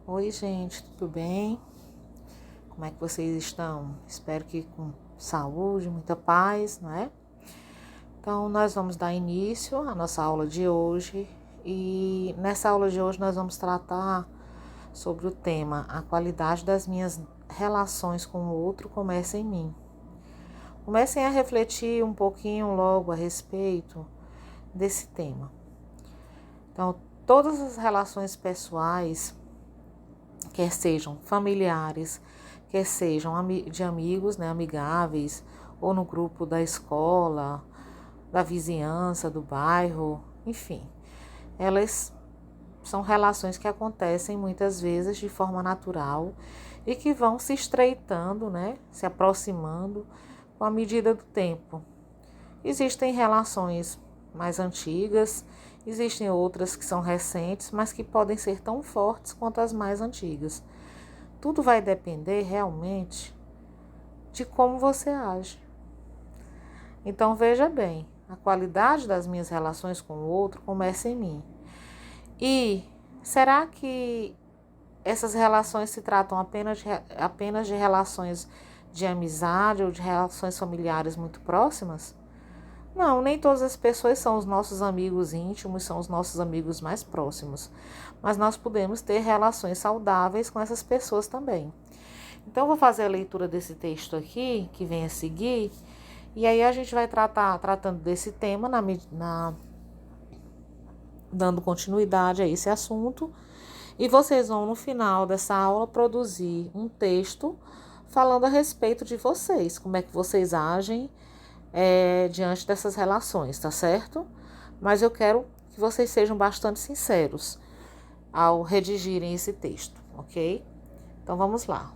Oi, gente, tudo bem? Como é que vocês estão? Espero que com saúde, muita paz, não é? Então, nós vamos dar início à nossa aula de hoje e nessa aula de hoje nós vamos tratar sobre o tema A qualidade das minhas relações com o outro começa em mim. Comecem a refletir um pouquinho logo a respeito desse tema. Então, todas as relações pessoais, quer sejam familiares, quer sejam de amigos, né, amigáveis, ou no grupo da escola, da vizinhança, do bairro, enfim. Elas são relações que acontecem muitas vezes de forma natural e que vão se estreitando, né, se aproximando com a medida do tempo. Existem relações mais antigas, existem outras que são recentes, mas que podem ser tão fortes quanto as mais antigas. Tudo vai depender realmente de como você age. Então veja bem, a qualidade das minhas relações com o outro começa em mim. E será que essas relações se tratam apenas de relações de amizade ou de relações familiares muito próximas? Não, nem todas as pessoas são os nossos amigos íntimos, são os nossos amigos mais próximos. Mas nós podemos ter relações saudáveis com essas pessoas também. Então, eu vou fazer a leitura desse texto aqui, que vem a seguir, e aí a gente vai tratando desse tema, dando continuidade a esse assunto, e vocês vão, no final dessa aula, produzir um texto falando a respeito de vocês, como é que vocês agem diante dessas relações, tá certo? Mas eu quero que vocês sejam bastante sinceros ao redigirem esse texto, ok? Então, vamos lá.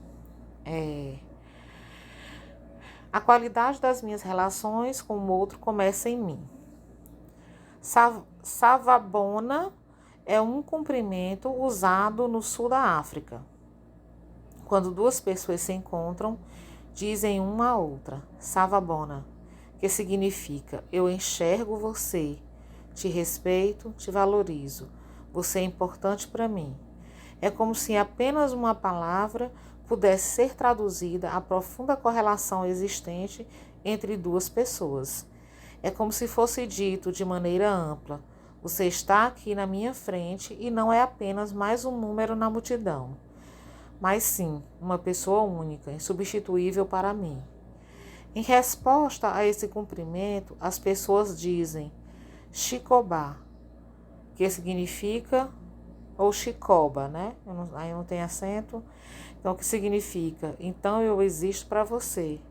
A qualidade das minhas relações com o outro começa em mim. Savabona é um cumprimento usado no sul da África. Quando duas pessoas se encontram, dizem uma à outra, Savabona, que significa eu enxergo você, te respeito, te valorizo, você é importante para mim. É como se apenas uma palavra pudesse ser traduzida a profunda correlação existente entre duas pessoas. É como se fosse dito de maneira ampla: você está aqui na minha frente e não é apenas mais um número na multidão, mas sim uma pessoa única, insubstituível para mim. Em resposta a esse cumprimento, as pessoas dizem Chicobá, que significa, ou Chicoba, né? Aí não tem acento. Então, o que significa? Então eu existo para você.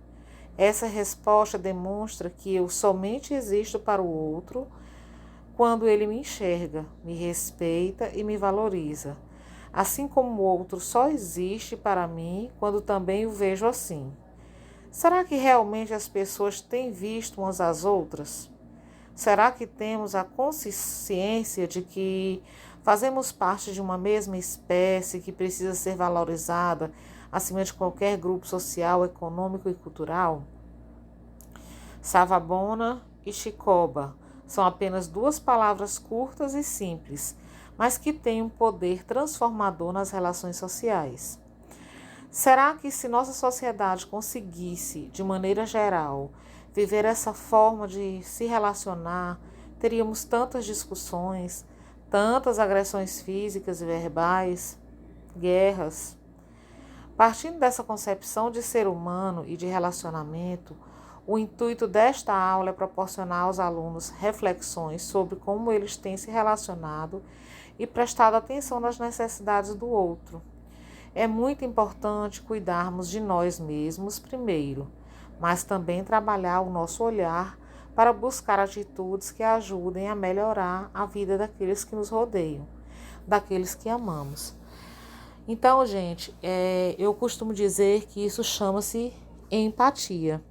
Essa resposta demonstra que eu somente existo para o outro quando ele me enxerga, me respeita e me valoriza. Assim como o outro só existe para mim quando também o vejo assim. Será que realmente as pessoas têm visto umas às outras? Será que temos a consciência de que fazemos parte de uma mesma espécie que precisa ser valorizada acima de qualquer grupo social, econômico e cultural? Savabona e Chicoba são apenas duas palavras curtas e simples, mas que têm um poder transformador nas relações sociais. Será que se nossa sociedade conseguisse, de maneira geral, viver essa forma de se relacionar, teríamos tantas discussões, tantas agressões físicas e verbais, guerras? Partindo dessa concepção de ser humano e de relacionamento, o intuito desta aula é proporcionar aos alunos reflexões sobre como eles têm se relacionado e prestado atenção nas necessidades do outro. É muito importante cuidarmos de nós mesmos primeiro, mas também trabalhar o nosso olhar para buscar atitudes que ajudem a melhorar a vida daqueles que nos rodeiam, daqueles que amamos. Então, gente, eu costumo dizer que isso chama-se empatia.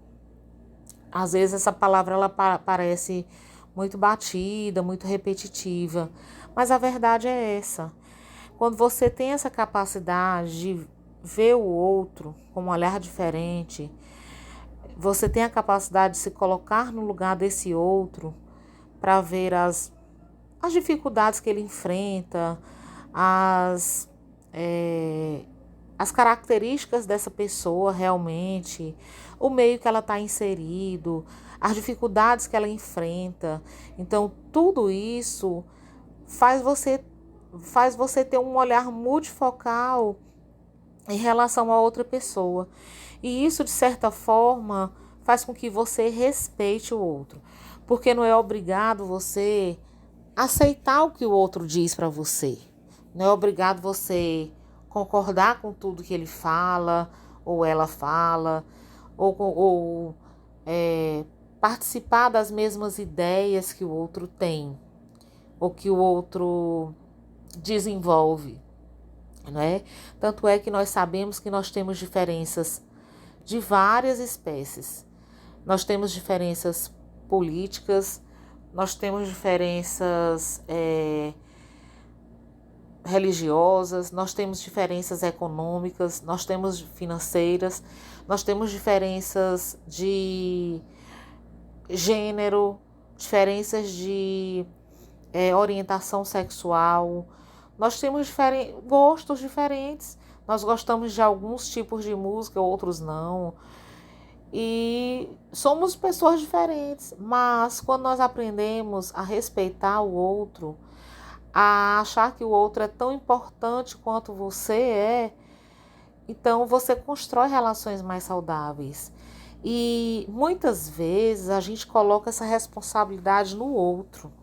Às vezes essa palavra ela parece muito batida, muito repetitiva, mas a verdade é essa. Quando você tem essa capacidade de ver o outro com um olhar diferente, você tem a capacidade de se colocar no lugar desse outro para ver as dificuldades que ele enfrenta, as as características dessa pessoa realmente, o meio que ela está inserido, as dificuldades que ela enfrenta. Então, tudo isso faz você ter um olhar multifocal em relação a outra pessoa. E isso, de certa forma, faz com que você respeite o outro. Porque não é obrigado você aceitar o que o outro diz para você. Não é obrigado você concordar com tudo que ele fala ou ela fala, ou participar das mesmas ideias que o outro tem, ou que o outro desenvolve, não é? Tanto é que nós sabemos que nós temos diferenças de várias espécies. Nós temos diferenças políticas, nós temos diferenças religiosas, nós temos diferenças econômicas, nós temos financeiras, nós temos diferenças de gênero, diferenças de orientação sexual. Nós temos gostos diferentes. Nós gostamos de alguns tipos de música, outros não. E somos pessoas diferentes. Mas quando nós aprendemos a respeitar o outro, a achar que o outro é tão importante quanto você é, então você constrói relações mais saudáveis. E muitas vezes a gente coloca essa responsabilidade no outro,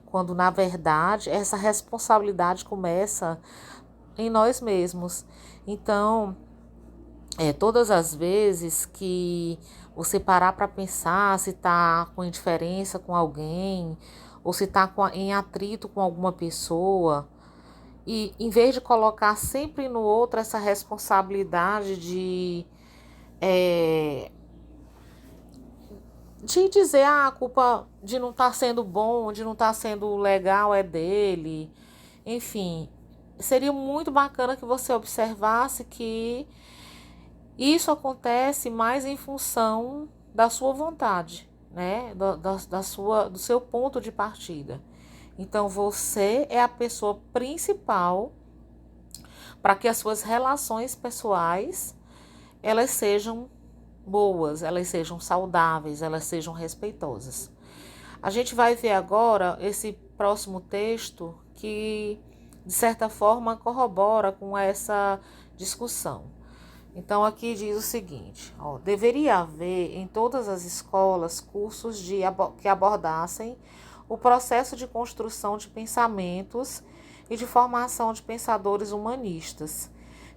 quando na verdade essa responsabilidade começa em nós mesmos. Então, todas as vezes que você parar para pensar se está com indiferença com alguém, ou se está em atrito com alguma pessoa, e em vez de colocar sempre no outro essa responsabilidade de dizer a culpa de não estar sendo bom, de não estar sendo legal é dele, enfim, seria muito bacana que você observasse que isso acontece mais em função da sua vontade, né? Do seu ponto de partida. Então, você é a pessoa principal para que as suas relações pessoais elas sejam boas, elas sejam saudáveis, elas sejam respeitosas. A gente vai ver agora esse próximo texto que, de certa forma, corrobora com essa discussão. Então, aqui diz o seguinte: deveria haver em todas as escolas cursos que abordassem o processo de construção de pensamentos e de formação de pensadores humanistas,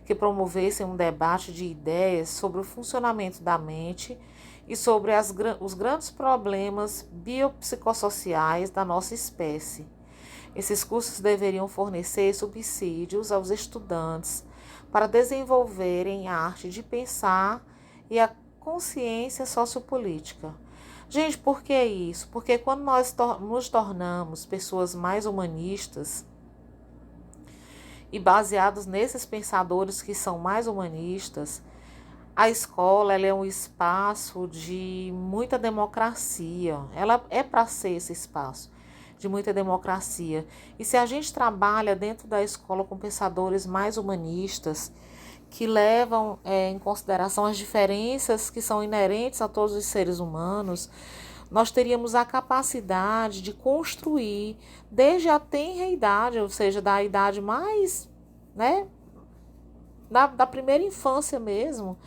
que promovessem um debate de ideias sobre o funcionamento da mente e sobre os grandes problemas biopsicossociais da nossa espécie. Esses cursos deveriam fornecer subsídios aos estudantes para desenvolverem a arte de pensar e a consciência sociopolítica. Gente, por que isso? Porque quando nós nos tornamos pessoas mais humanistas e baseados nesses pensadores que são mais humanistas, a escola ela é um espaço de muita democracia. Ela é para ser esse espaço de muita democracia. E se a gente trabalha dentro da escola com pensadores mais humanistas, que levam em consideração as diferenças que são inerentes a todos os seres humanos, nós teríamos a capacidade de construir, desde a tenra idade, ou seja, da idade mais, né, da primeira infância mesmo,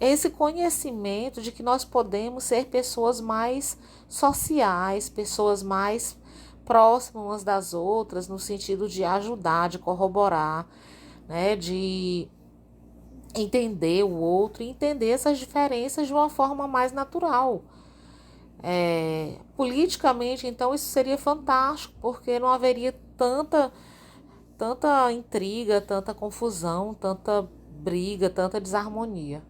esse conhecimento de que nós podemos ser pessoas mais sociais, pessoas mais próximas umas das outras, no sentido de ajudar, de corroborar, né, de entender o outro e entender essas diferenças de uma forma mais natural. Politicamente, então, isso seria fantástico, porque não haveria tanta intriga, tanta confusão, tanta briga, tanta desarmonia,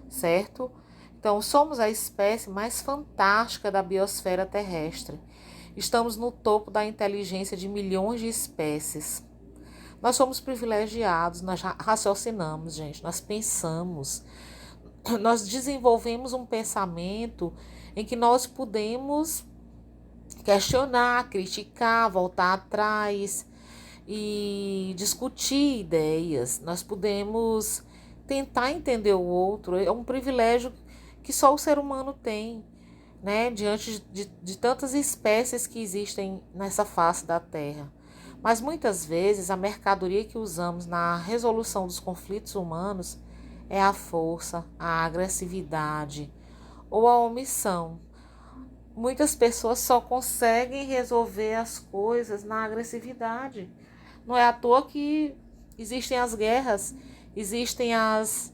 certo? Então, somos a espécie mais fantástica da biosfera terrestre. Estamos no topo da inteligência de milhões de espécies. Nós somos privilegiados, nós raciocinamos, gente, nós pensamos, nós desenvolvemos um pensamento em que nós podemos questionar, criticar, voltar atrás e discutir ideias, nós podemos tentar entender o outro. É um privilégio que só o ser humano tem, né? Diante de tantas espécies que existem nessa face da Terra. Mas muitas vezes a mercadoria que usamos na resolução dos conflitos humanos é a força, a agressividade ou a omissão. Muitas pessoas só conseguem resolver as coisas na agressividade. Não é à toa que existem as guerras, existem as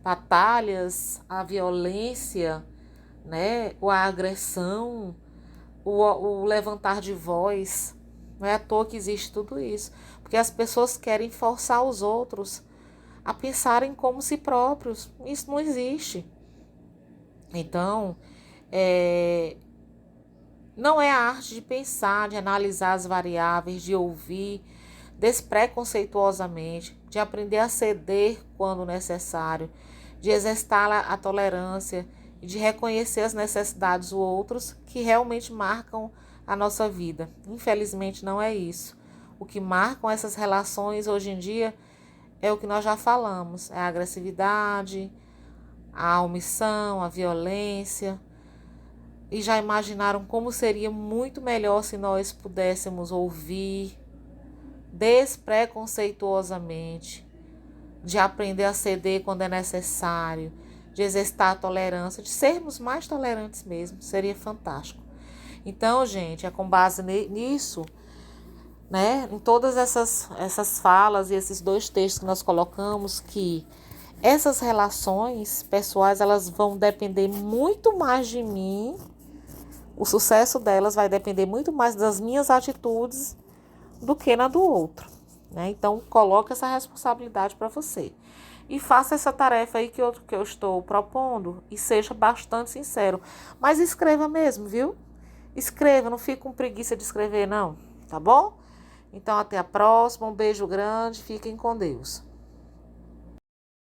batalhas, a violência, né? Ou a agressão, o levantar de voz. Não é à toa que existe tudo isso. Porque as pessoas querem forçar os outros a pensarem como si próprios. Isso não existe. Então, não é a arte de pensar, de analisar as variáveis, de ouvir despreconceituosamente, de aprender a ceder quando necessário, de exercitar a tolerância e de reconhecer as necessidades dos outros que realmente marcam a nossa vida. Infelizmente não é isso. O que marcam essas relações hoje em dia é o que nós já falamos, é a agressividade, a omissão, a violência. E já imaginaram como seria muito melhor se nós pudéssemos ouvir despreconceituosamente, de aprender a ceder quando é necessário, de exercitar a tolerância, de sermos mais tolerantes mesmo, seria fantástico. Então, gente, é com base nisso, né, em todas essas falas e esses 2 textos que nós colocamos, que essas relações pessoais, elas vão depender muito mais de mim, o sucesso delas vai depender muito mais das minhas atitudes do que na do outro, né? Então, coloque essa responsabilidade para você. E faça essa tarefa aí que eu estou propondo e seja bastante sincero. Mas escreva mesmo, viu? Escreva, não fique com preguiça de escrever, não, tá bom? Então, até a próxima. Um beijo grande. Fiquem com Deus.